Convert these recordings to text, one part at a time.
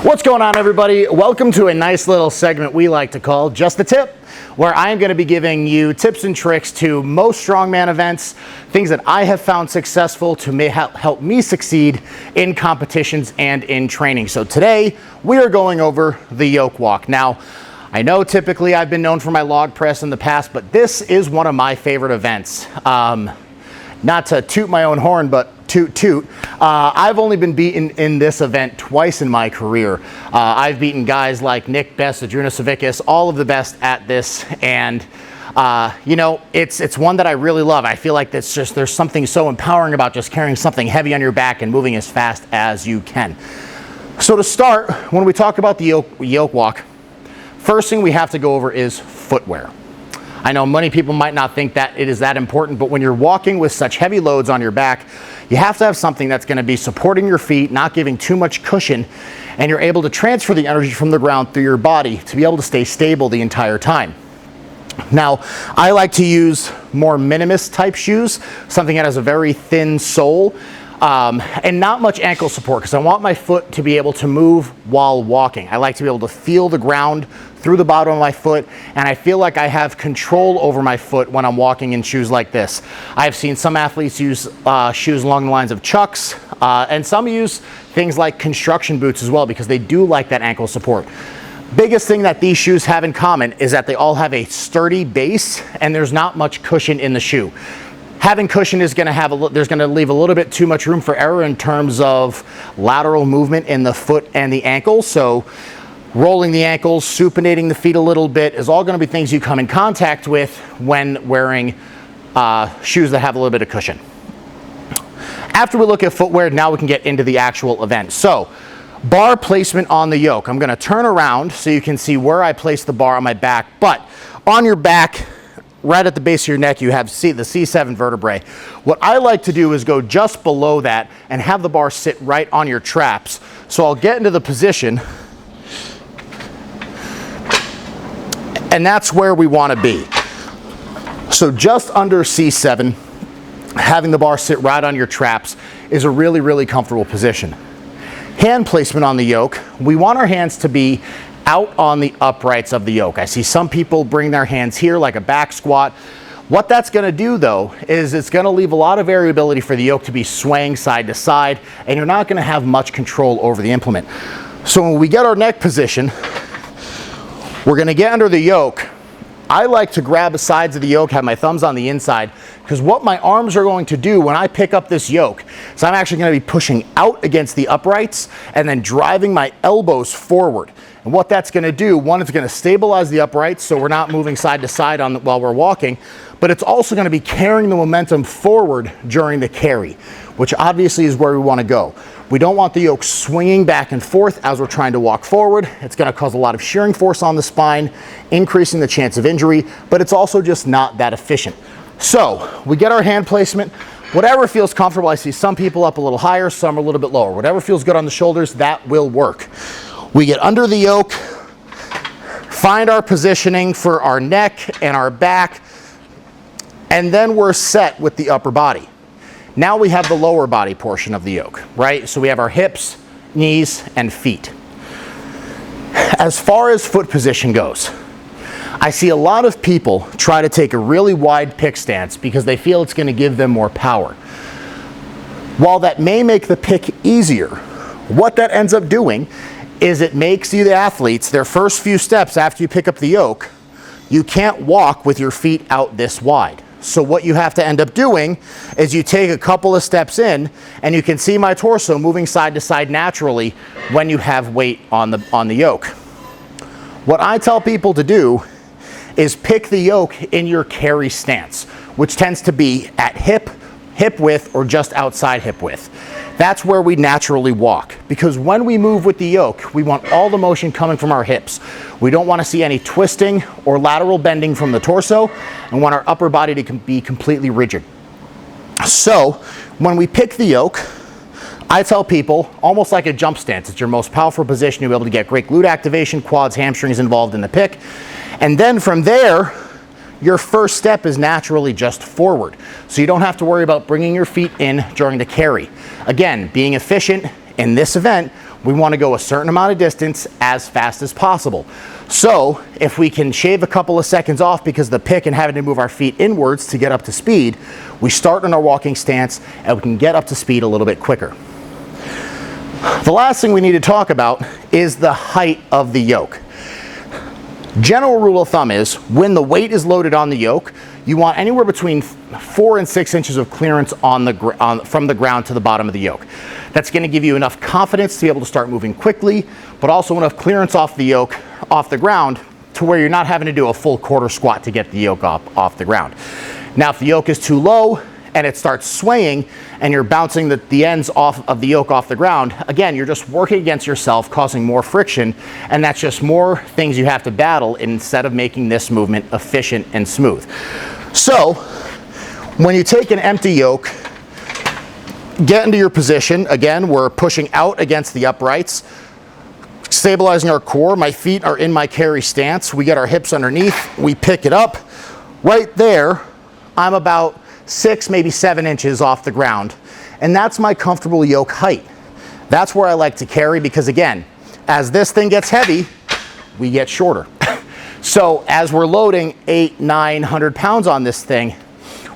What's going on, everybody? Welcome to a nice little segment we like to call Just the Tip, where I am going to be giving you tips and tricks to most strongman events, things that I have found successful to help me succeed in competitions and in training. So today we are going over the Yoke Walk. Now, I know typically I've been known for my log press in the past, but this is one of my favorite events. Not to toot my own horn, but toot. I've only been beaten in this event twice in my career. I've beaten guys like Nick Best, Adruna Savickas, all of the best at this, and you know, it's one that I really love. I feel like there's something so empowering about just carrying something heavy on your back and moving as fast as you can. So to start, when we talk about the Yoke Walk, first thing we have to go over is footwear. I know many people might not think that it is that important, but when you're walking with such heavy loads on your back, you have to have something that's going to be supporting your feet, not giving too much cushion, and you're able to transfer the energy from the ground through your body to be able to stay stable the entire time. Now, I like to use more minimalist type shoes, something that has a very thin sole, and not much ankle support, because I want my foot to be able to move while walking. I like to be able to feel the ground through the bottom of my foot, and I feel like I have control over my foot when I'm walking in shoes like this. I've seen some athletes use shoes along the lines of Chucks, and some use things like construction boots as well, because they do like that ankle support. Biggest thing that these shoes have in common is that they all have a sturdy base, and there's not much cushion in the shoe. Having cushion is going to there's going to leave a little bit too much room for error in terms of lateral movement in the foot and the ankle. So rolling the ankles, supinating the feet a little bit is all going to be things you come in contact with when wearing shoes that have a little bit of cushion. After we look at footwear, now we can get into the actual event. So bar placement on the yoke. I'm going to turn around so you can see where I place the bar on my back, but on your back, right at the base of your neck, you have the C7 vertebrae. What I like to do is go just below that and have the bar sit right on your traps. So I'll get into the position, and that's where we want to be. So just under C7, having the bar sit right on your traps is a really, really comfortable position. Hand placement on the yoke. We want our hands to be out on the uprights of the yoke. I see some people bring their hands here like a back squat. What that's going to do, though, is it's going to leave a lot of variability for the yoke to be swaying side to side, and you're not going to have much control over the implement. So when we get our neck position, we're going to get under the yoke. I like to grab the sides of the yoke, have my thumbs on the inside, because what my arms are going to do when I pick up this yoke is I'm actually going to be pushing out against the uprights and then driving my elbows forward. And what that's going to do, one, it's going to stabilize the uprights so we're not moving side to side while we're walking, but it's also going to be carrying the momentum forward during the carry, which obviously is where we want to go. We don't want the yoke swinging back and forth as we're trying to walk forward. It's going to cause a lot of shearing force on the spine, increasing the chance of injury, but it's also just not that efficient. So we get our hand placement, whatever feels comfortable. I see some people up a little higher, some a little bit lower. Whatever feels good on the shoulders, that will work. We get under the yoke, find our positioning for our neck and our back, and then we're set with the upper body. Now we have the lower body portion of the yoke, right? So we have our hips, knees, and feet. As far as foot position goes, I see a lot of people try to take a really wide pick stance because they feel it's going to give them more power. While that may make the pick easier, what that ends up doing is it makes you, the athletes, their first few steps after you pick up the yoke, you can't walk with your feet out this wide. So what you have to end up doing is you take a couple of steps in, and you can see my torso moving side to side naturally when you have weight on the yoke. What I tell people to do is pick the yoke in your carry stance, which tends to be at hip width or just outside hip width. That's where we naturally walk, because when we move with the yoke, we want all the motion coming from our hips. We don't want to see any twisting or lateral bending from the torso, and want our upper body to be completely rigid. So when we pick the yoke, I tell people, almost like a jump stance. It's your most powerful position. You'll be able to get great glute activation, quads, hamstrings involved in the pick. And then from there, your first step is naturally just forward. So you don't have to worry about bringing your feet in during the carry. Again, being efficient in this event, we want to go a certain amount of distance as fast as possible. So if we can shave a couple of seconds off because of the pick and having to move our feet inwards to get up to speed, we start in our walking stance and we can get up to speed a little bit quicker. The last thing we need to talk about is the height of the yoke. General rule of thumb is when the weight is loaded on the yoke, you want anywhere between 4 and 6 inches of clearance from the ground to the bottom of the yoke. That's going to give you enough confidence to be able to start moving quickly, but also enough clearance off the yoke, off the ground, to where you're not having to do a full quarter squat to get the yoke off the ground. Now, if the yoke is too low and it starts swaying and you're bouncing the ends off of the yoke off the ground, again, you're just working against yourself, causing more friction, and that's just more things you have to battle instead of making this movement efficient and smooth. So when you take an empty yoke, get into your position. Again, we're pushing out against the uprights, stabilizing our core. My feet are in my carry stance. We get our hips underneath, we pick it up. Right there, I'm about 6, maybe 7 inches off the ground. And that's my comfortable yoke height. That's where I like to carry, because again, as this thing gets heavy, we get shorter. So as we're loading 800-900 pounds on this thing,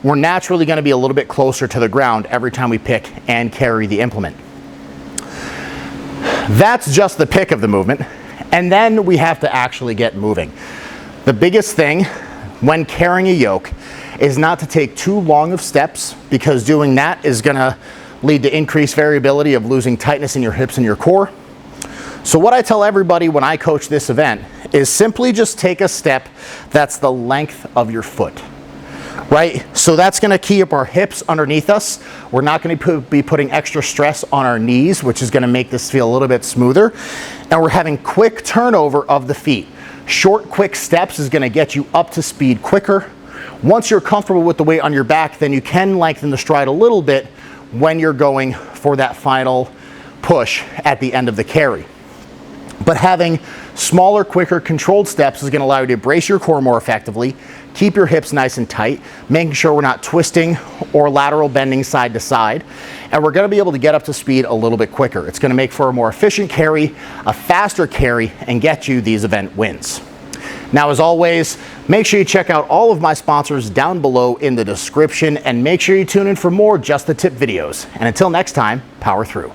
we're naturally going to be a little bit closer to the ground every time we pick and carry the implement. That's just the pick of the movement. And then we have to actually get moving. The biggest thing when carrying a yoke is not to take too long of steps, because doing that is going to lead to increased variability of losing tightness in your hips and your core. So what I tell everybody when I coach this event is simply just take a step that's the length of your foot, right? So that's going to keep our hips underneath us. We're not going to be putting extra stress on our knees, which is going to make this feel a little bit smoother. And we're having quick turnover of the feet. Short, quick steps is going to get you up to speed quicker. Once you're comfortable with the weight on your back, then you can lengthen the stride a little bit when you're going for that final push at the end of the carry. But having smaller, quicker, controlled steps is going to allow you to brace your core more effectively, keep your hips nice and tight, making sure we're not twisting or lateral bending side to side, and we're going to be able to get up to speed a little bit quicker. It's going to make for a more efficient carry, a faster carry, and get you these event wins. Now, as always, make sure you check out all of my sponsors down below in the description, and make sure you tune in for more Just the Tip videos. And until next time, power through.